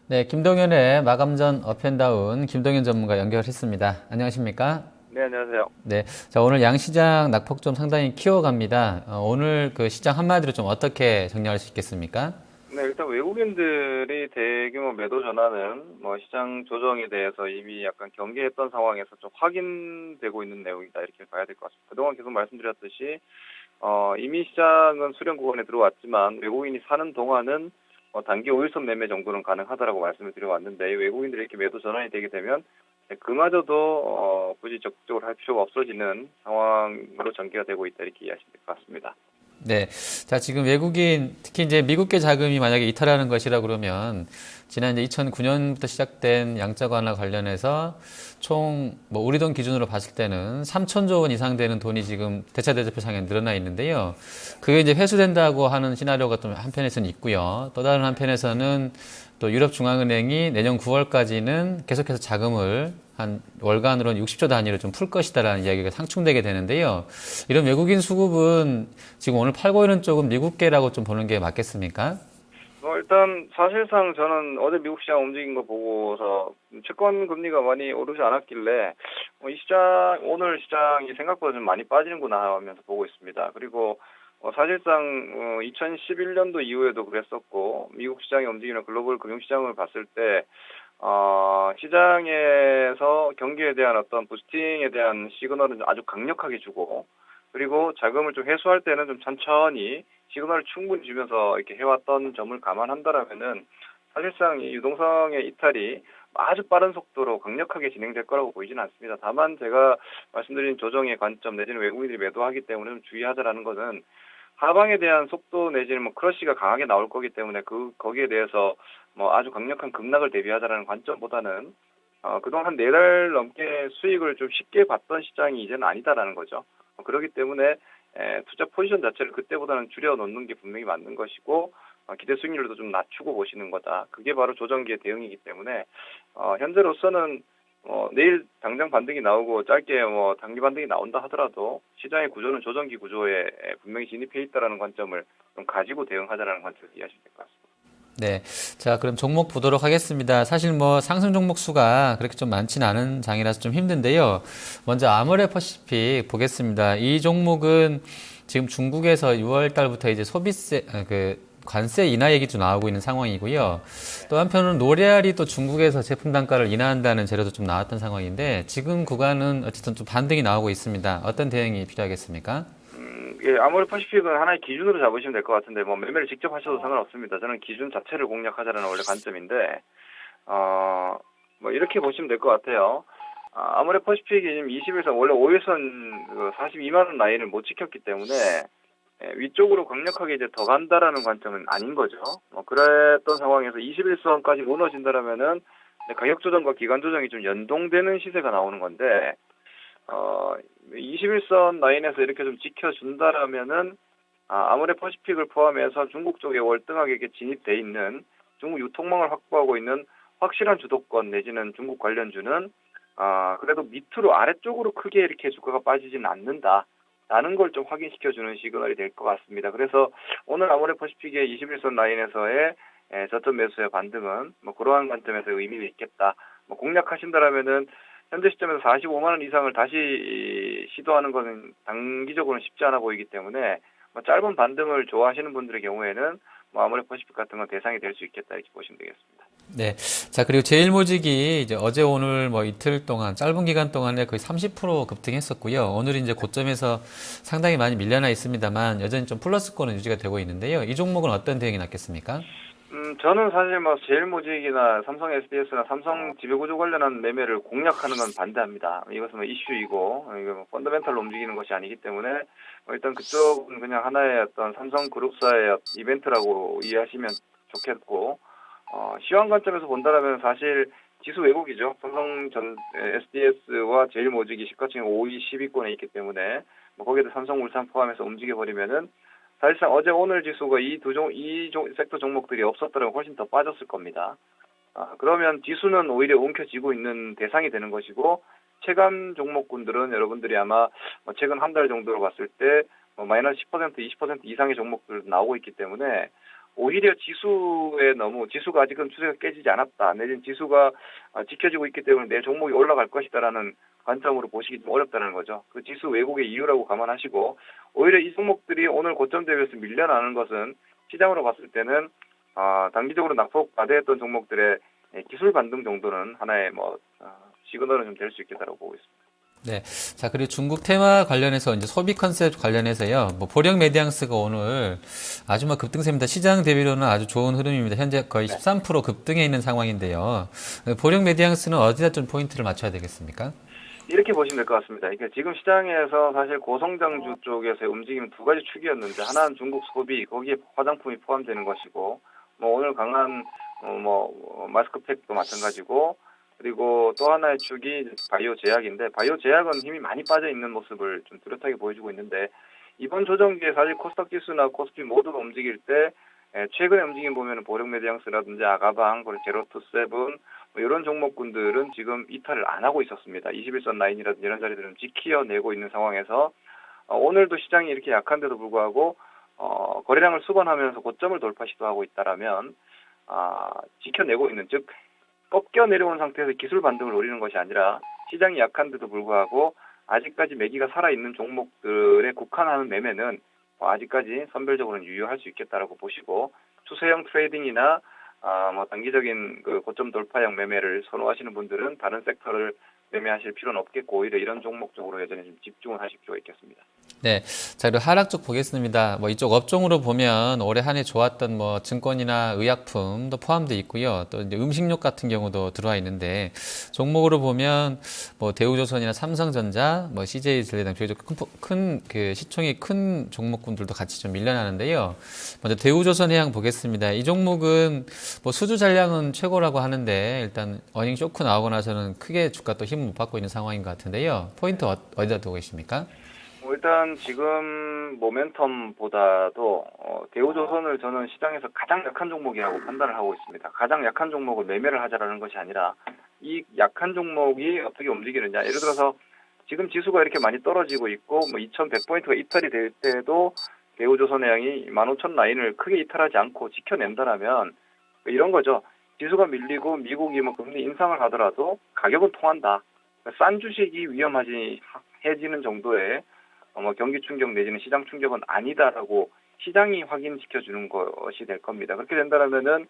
네, 김동현의 마감 전 업앤다운 김동현 전문가 연결했습니다. 안녕하십니까? 네, 안녕하세요. 네, 자 오늘 양시장 낙폭 좀 상당히 키워갑니다. 오늘 그 시장 한마디로 좀 어떻게 정리할 수 있겠습니까? 네, 일단 외국인들이 대규모 매도 전환은 시장 조정에 대해서 이미 약간 경계했던 상황에서 좀 확인되고 있는 내용이다 이렇게 봐야 될 것 같습니다. 그동안 계속 말씀드렸듯이 이미 시장은 수렴 구간에 들어왔지만 외국인이 사는 동안은 단기 5일선 매매 정도는 가능하다라고 말씀을 드려왔는데 외국인들이 이렇게 매도 전환이 되게 되면 그마저도 굳이 적극적으로 할 필요가 없어지는 상황으로 전개가 되고 있다 이렇게 이해하시면 될 것 같습니다. 네. 자, 지금 외국인, 특히 이제 미국계 자금이 만약에 이탈하는 것이라 그러면, 지난 이제 2009년부터 시작된 양적 완화 관련해서 총, 뭐, 우리 돈 기준으로 봤을 때는 3천조 원 이상 되는 돈이 지금 대차대조표상에 늘어나 있는데요. 그게 이제 회수된다고 하는 시나리오가 또 한편에서는 있고요. 또 다른 한편에서는 또 유럽중앙은행이 내년 9월까지는 계속해서 자금을 한 월간으로는 60조 단위로 좀 풀 것이다라는 이야기가 상충되게 되는데요. 이런 외국인 수급은 지금 오늘 팔고 있는 쪽은 미국계라고 좀 보는 게 맞겠습니까? 일단 사실상 저는 어제 미국 시장 움직인 거 보고서 채권 금리가 많이 오르지 않았길래 이 시장 오늘 시장이 생각보다 좀 많이 빠지는구나 하면서 보고 있습니다. 그리고 사실상 2011년도 이후에도 그랬었고 미국 시장이 움직이는 글로벌 금융시장을 봤을 때 시장에서 경기에 대한 어떤 부스팅에 대한 시그널은 아주 강력하게 주고 그리고 자금을 좀 회수할 때는 좀 천천히 시그널을 충분히 주면서 이렇게 해왔던 점을 감안한다라면은 사실상 이 유동성의 이탈이 아주 빠른 속도로 강력하게 진행될 거라고 보이지는 않습니다. 다만 제가 말씀드린 조정의 관점 내지는 외국인들이 매도하기 때문에 좀 주의하자라는 것은 하방에 대한 속도 내지는 크러쉬가 강하게 나올 거기 때문에 거기에 대해서 아주 강력한 급락을 대비하자라는 관점보다는 그동안 한 4달 넘게 수익을 좀 쉽게 봤던 시장이 이제는 아니다라는 거죠. 그렇기 때문에 투자 포지션 자체를 그때보다는 줄여놓는 게 분명히 맞는 것이고 기대 수익률도 좀 낮추고 보시는 거다. 그게 바로 조정기의 대응이기 때문에 현재로서는 내일 당장 반등이 나오고 짧게 단기 반등이 나온다 하더라도 시장의 구조는 조정기 구조에 분명히 진입해 있다라는 관점을 좀 가지고 대응하자라는 관점을 이해하시면 될 것 같습니다. 네. 자, 그럼 종목 보도록 하겠습니다. 사실 뭐 상승 종목 수가 그렇게 좀 많지는 않은 장이라서 좀 힘든데요. 먼저 아모레퍼시픽 보겠습니다. 이 종목은 지금 중국에서 6월 달부터 이제 소비세, 관세 인하 얘기도 나오고 있는 상황이고요. 또 한편으로는 노래알이 또 중국에서 제품 단가를 인하한다는 재료도 좀 나왔던 상황인데 지금 구간은 어쨌든 좀 반등이 나오고 있습니다. 어떤 대응이 필요하겠습니까? 예, 아모레 퍼시픽은 하나의 기준으로 잡으시면 될 것 같은데 매매를 직접 하셔도 상관없습니다. 저는 기준 자체를 공략하자는 원래 관점인데 이렇게 보시면 될 것 같아요. 아모레 퍼시픽이 지금 21선 원래 5일선 42만 원 라인을 못 지켰기 때문에 위쪽으로 강력하게 이제 더 간다라는 관점은 아닌 거죠. 그랬던 상황에서 21선까지 무너진다라면은 가격 조정과 기간 조정이 좀 연동되는 시세가 나오는 건데 21선 라인에서 이렇게 좀 지켜준다라면은 아모레 퍼시픽을 포함해서 중국 쪽에 월등하게 이렇게 진입돼 있는 중국 유통망을 확보하고 있는 확실한 주도권 내지는 중국 관련주는 그래도 밑으로 아래쪽으로 크게 이렇게 주가가 빠지지는 않는다라는 걸 좀 확인시켜주는 시그널이 될 것 같습니다. 그래서 오늘 아모레 퍼시픽의 21선 라인에서의 저점 매수의 반등은 그러한 관점에서 의미가 있겠다. 공략하신다라면은 현재 시점에서 45만 원 이상을 다시 시도하는 것은 단기적으로는 쉽지 않아 보이기 때문에 짧은 반등을 좋아하시는 분들의 경우에는 아모레 퍼시픽 같은 건 대상이 될 수 있겠다 이렇게 보시면 되겠습니다. 네. 자, 그리고 제일모직이 이제 어제 오늘 뭐 이틀 동안, 짧은 기간 동안에 거의 30% 급등했었고요. 오늘 이제 고점에서 상당히 많이 밀려나 있습니다만 여전히 좀 플러스권은 유지가 되고 있는데요. 이 종목은 어떤 대응이 낫겠습니까? 저는 사실 제일모직이나 삼성 SDS나 삼성 지배구조 관련한 매매를 공략하는 건 반대합니다. 이것은 이슈이고, 이거 펀더멘탈로 움직이는 것이 아니기 때문에, 일단 그쪽은 그냥 하나의 어떤 삼성그룹사의 이벤트라고 이해하시면 좋겠고, 시황 관점에서 본다면 사실 지수 왜곡이죠. 삼성 SDS와 제일모직이 시가총액 5위 10위권에 있기 때문에, 거기에도 삼성물산 포함해서 움직여버리면은, 사실상 어제 오늘 지수가 이 섹터 종목들이 없었더라면 훨씬 더 빠졌을 겁니다. 그러면 지수는 오히려 움켜쥐고 있는 대상이 되는 것이고, 체감 종목군들은 여러분들이 아마 최근 한 달 정도로 봤을 때 마이너스 10%, 20% 이상의 종목들 나오고 있기 때문에 오히려 지수가 아직은 추세가 깨지지 않았다. 내지는 지수가 지켜지고 있기 때문에 내 종목이 올라갈 것이다라는 관점으로 보시기 좀 어렵다는 거죠. 그 지수 왜곡의 이유라고 감안하시고 오히려 이 종목들이 오늘 고점 대비해서 밀려나는 것은 시장으로 봤을 때는 단기적으로 낙폭 과대했던 종목들의 기술 반등 정도는 하나의 시그널은 좀 될 수 있겠다고 보고 있습니다. 네. 자, 그리고 중국 테마 관련해서 이제 소비 컨셉 관련해서요. 보령 메디앙스가 오늘 아주 급등세입니다. 시장 대비로는 아주 좋은 흐름입니다. 현재 거의 13% 급등해 있는 상황인데요. 보령 메디앙스는 어디다 좀 포인트를 맞춰야 되겠습니까? 이렇게 보시면 될 것 같습니다. 그러니까 지금 시장에서 사실 고성장주 쪽에서의 움직임은 두 가지 축이었는데 하나는 중국 소비, 거기에 화장품이 포함되는 것이고 오늘 강한 마스크팩도 마찬가지고 그리고 또 하나의 축이 바이오 제약인데 바이오 제약은 힘이 많이 빠져 있는 모습을 좀 뚜렷하게 보여주고 있는데 이번 조정기에 사실 코스닥 지수나 코스피 모두가 움직일 때 최근의 움직임 보면은 보령 메디앙스라든지 아가방, 그리고 제로투세븐 이런 종목군들은 지금 이탈을 안 하고 있었습니다. 21선 라인이라든지 이런 자리들은 지켜내고 있는 상황에서 오늘도 시장이 이렇게 약한데도 불구하고 거래량을 수반하면서 고점을 돌파 시도하고 있다라면 지켜내고 있는 즉 꺾여 내려온 상태에서 기술 반등을 노리는 것이 아니라 시장이 약한데도 불구하고 아직까지 매기가 살아있는 종목들에 국한하는 매매는 아직까지 선별적으로는 유효할 수 있겠다라고 보시고 추세형 트레이딩이나 단기적인 그 고점 돌파형 매매를 선호하시는 분들은 다른 섹터를 매매하실 필요는 없겠고 오히려 이런 종목 쪽으로 여전히 좀 집중을 하실 필요가 있겠습니다. 네. 자, 그리고 하락 쪽 보겠습니다. 이쪽 업종으로 보면 올해 한 해 좋았던 증권이나 의약품도 포함되어 있고요. 또 이제 음식료 같은 경우도 들어와 있는데 종목으로 보면 대우조선이나 삼성전자, CJ전자 비교적 큰 시총이 큰 종목군들도 같이 좀 밀려나는데요. 먼저 대우조선해양 보겠습니다. 이 종목은 수주 잔량은 최고라고 하는데 일단 어닝 쇼크 나오고 나서는 크게 주가 또 힘을 못 받고 있는 상황인 것 같은데요. 포인트 어디다 두고 계십니까? 일단 지금 모멘텀보다도 대우조선을 저는 시장에서 가장 약한 종목이라고 판단을 하고 있습니다. 가장 약한 종목을 매매를 하자라는 것이 아니라 이 약한 종목이 어떻게 움직이느냐. 예를 들어서 지금 지수가 이렇게 많이 떨어지고 있고 2100포인트가 이탈이 될 때도 대우조선해양이 15000 라인을 크게 이탈하지 않고 지켜낸다라면 이런 거죠. 지수가 밀리고 미국이 금리 인상을 하더라도 가격은 통한다. 싼 주식이 위험해지는 정도의 경기 충격 내지는 시장 충격은 아니다라고 시장이 확인시켜주는 것이 될 겁니다. 그렇게 된다면은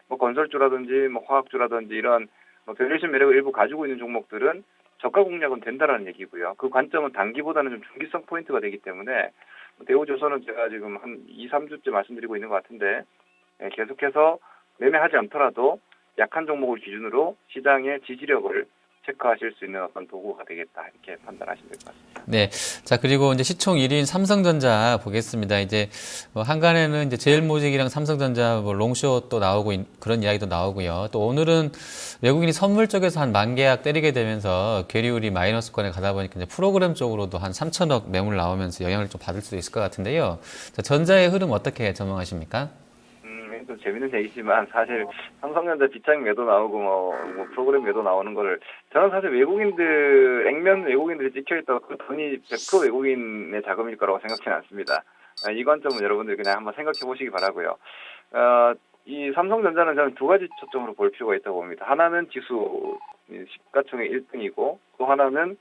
건설주라든지 화학주라든지 이런 밸류에이션 매력을 일부 가지고 있는 종목들은 저가 공략은 된다라는 얘기고요. 그 관점은 단기보다는 좀 중기성 포인트가 되기 때문에 대우조선은 제가 지금 한 2, 3주째 말씀드리고 있는 것 같은데 계속해서 매매하지 않더라도 약한 종목을 기준으로 시장의 지지력을 체크하실 수 있는 어떤 도구가 되겠다 이렇게 판단하시면 될 것 같습니다. 네. 자, 그리고 이제 시총 1위인 삼성전자 보겠습니다. 이제 한간에는 이제 제일모직이랑 삼성전자 롱숏 또 나오고 그런 이야기도 나오고요. 또 오늘은 외국인이 선물 쪽에서 한 10,000계약 때리게 되면서 계리율이 마이너스권에 가다 보니까 이제 프로그램 쪽으로도 한 3,000억 매물 나오면서 영향을 좀 받을 수도 있을 것 같은데요. 자, 전자의 흐름 어떻게 전망하십니까? 좀 재밌는 얘기지만 사실 삼성전자 빗장 매도 나오고 프로그램 매도 나오는 거를 저는 사실 액면 외국인들이 찍혀있다고 그 돈이 100% 외국인의 자금일 거라고 생각하지는 않습니다. 이 관점은 여러분들 그냥 한번 생각해 보시기 바라고요. 이 삼성전자는 저는 두 가지 초점으로 볼 필요가 있다고 봅니다. 하나는 지수 시가총액 1등이고 또 하나는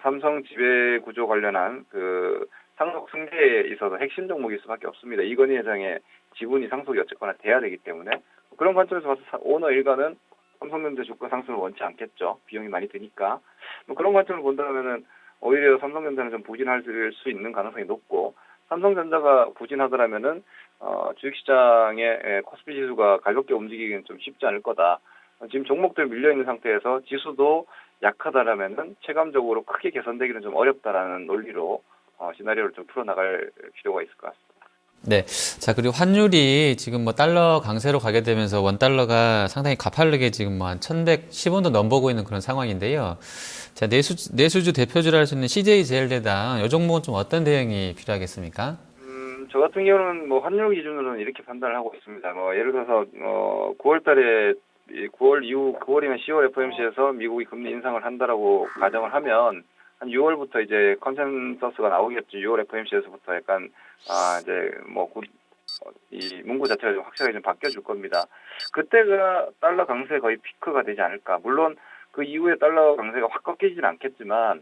삼성 지배 구조 관련한 그 상속 승계에 있어서 핵심 종목일 수밖에 없습니다. 이건희 회장의 지분이 상속이 어쨌거나 돼야 되기 때문에 그런 관점에서 봐서 오너 일가는 삼성전자 주가 상승을 원치 않겠죠. 비용이 많이 드니까. 그런 관점을 본다면은 오히려 삼성전자는 좀 부진할 수 있는 가능성이 높고 삼성전자가 부진하더라면은 주식시장의 코스피 지수가 가볍게 움직이기는 좀 쉽지 않을 거다. 지금 종목들 밀려있는 상태에서 지수도 약하다라면은 체감적으로 크게 개선되기는 좀 어렵다라는 논리로 시나리오를 좀 풀어나갈 필요가 있을 것 같습니다. 네. 자, 그리고 환율이 지금 달러 강세로 가게 되면서 원달러가 상당히 가파르게 지금 한 1110원도 넘보고 있는 그런 상황인데요. 자, 내수주 대표주라 할 수 있는 CJ제일제당 이 종목은 좀 어떤 대응이 필요하겠습니까? 저 같은 경우는 환율 기준으로는 이렇게 판단을 하고 있습니다. 예를 들어서 9월 달에 9월 이후 9월이면 10월 FOMC에서 미국이 금리 인상을 한다라고 가정을 하면 한 6월부터 이제 컨센서스가 나오겠죠. 6월 FOMC에서부터 약간 이제 이 문구 자체가 좀 확실하게 좀 바뀌어줄 겁니다. 그때가 달러 강세 거의 피크가 되지 않을까. 물론 그 이후에 달러 강세가 확 꺾이지는 않겠지만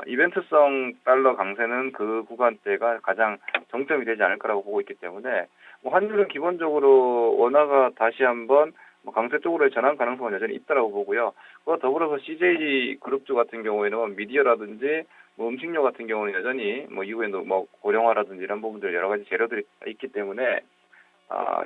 이벤트성 달러 강세는 그 구간대가 가장 정점이 되지 않을까라고 보고 있기 때문에 뭐 환율은 기본적으로 원화가 다시 한번 뭐 강세 쪽으로의 전환 가능성은 여전히 있다라고 보고요. 그와 더불어서 CJ 그룹주 같은 경우에는 미디어라든지 뭐 음식료 같은 경우는 여전히 뭐 이후에도 뭐 고령화라든지 이런 부분들 여러 가지 재료들이 있기 때문에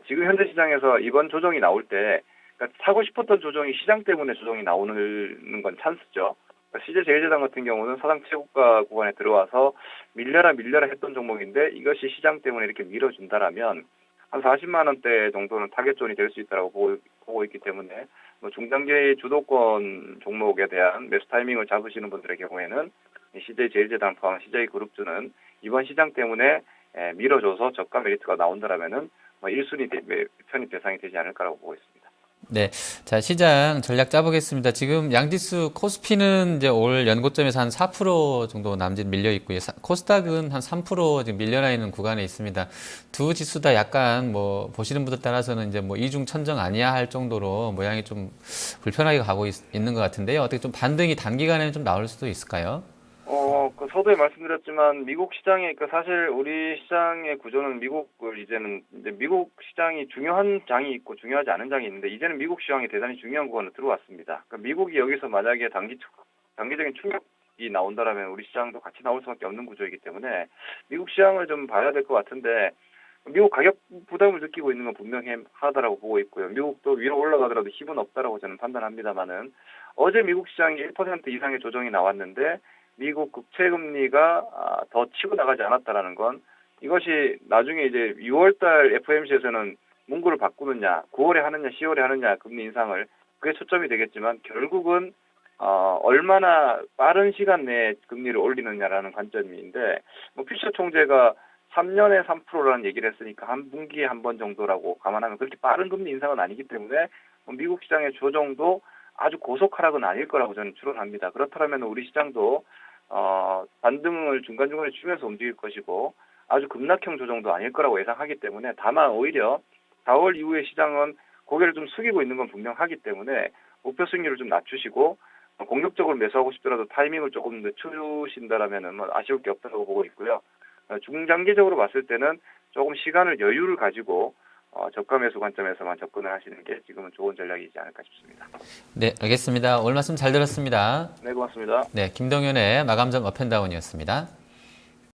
지금 현재 시장에서 이번 조정이 나올 때 그러니까 사고 싶었던 조정이 시장 때문에 조정이 나오는 건 찬스죠. 그러니까 CJ제일제당 같은 경우는 사상 최고가 구간에 들어와서 밀려라 했던 종목인데 이것이 시장 때문에 이렇게 밀어준다라면 한 40만 원대 정도는 타겟존이 될 수 있다고 보고 있기 때문에 뭐 중장기 주도권 종목에 대한 매수 타이밍을 잡으시는 분들의 경우에는 CJ제일제당 포함 CJ그룹주는 이번 시장 때문에 밀어줘서 저가 메리트가 나온다라면은 뭐 1순위 편입 대상이 되지 않을까라고 보고 있습니다. 네. 자, 시장 전략 짜보겠습니다. 지금 양지수 코스피는 이제 올 연고점에서 한 4% 정도 남짓 밀려 있고요. 코스닥은 한 3% 지금 밀려나 있는 구간에 있습니다. 두 지수 다 약간 뭐 보시는 분들 따라서는 이제 뭐 이중 천정 아니야 할 정도로 모양이 좀 불편하게 가고 있는 것 같은데요. 어떻게 좀 반등이 단기간에 좀 나올 수도 있을까요? 그 서두에 말씀드렸지만 미국 시장에 그러니까 사실 우리 시장의 구조는 미국을 이제는 이제 미국 시장이 중요한 장이 있고 중요하지 않은 장이 있는데 이제는 미국 시장이 대단히 중요한 구간으로 들어왔습니다. 그러니까 미국이 여기서 만약에 단기적인 충격이 나온다라면 우리 시장도 같이 나올 수밖에 없는 구조이기 때문에 미국 시장을 좀 봐야 될 것 같은데 미국 가격 부담을 느끼고 있는 건 분명하다라고 보고 있고요. 미국도 위로 올라가더라도 힘은 없다라고 저는 판단합니다만은 어제 미국 시장이 1% 이상의 조정이 나왔는데 미국 국채 금리가 더 치고 나가지 않았다라는 건 이것이 나중에 이제 6월달 FOMC에서는 문구를 바꾸느냐, 9월에 하느냐, 10월에 하느냐 금리 인상을 그게 초점이 되겠지만 결국은 얼마나 빠른 시간 내에 금리를 올리느냐라는 관점인데 뭐 피셔 총재가 3년에 3%라는 얘기를 했으니까 한 분기에 한 번 정도라고 감안하면 그렇게 빠른 금리 인상은 아니기 때문에 미국 시장의 조정도 아주 고속 하락은 아닐 거라고 저는 추론합니다. 그렇다면 우리 시장도 반등을 중간중간에 주면서 움직일 것이고 아주 급락형 조정도 아닐 거라고 예상하기 때문에 다만 오히려 4월 이후에 시장은 고개를 좀 숙이고 있는 건 분명하기 때문에 목표 수익률을 좀 낮추시고 공격적으로 매수하고 싶더라도 타이밍을 조금 늦추신다라면 뭐 아쉬울 게 없다고 보고 있고요. 중장기적으로 봤을 때는 조금 시간을 여유를 가지고 저가 매수 관점에서만 접근을 하시는 게 지금은 좋은 전략이지 않을까 싶습니다. 네, 알겠습니다. 오늘 말씀 잘 들었습니다. 네, 고맙습니다. 네, 김동현의 마감정 업앤다운이었습니다.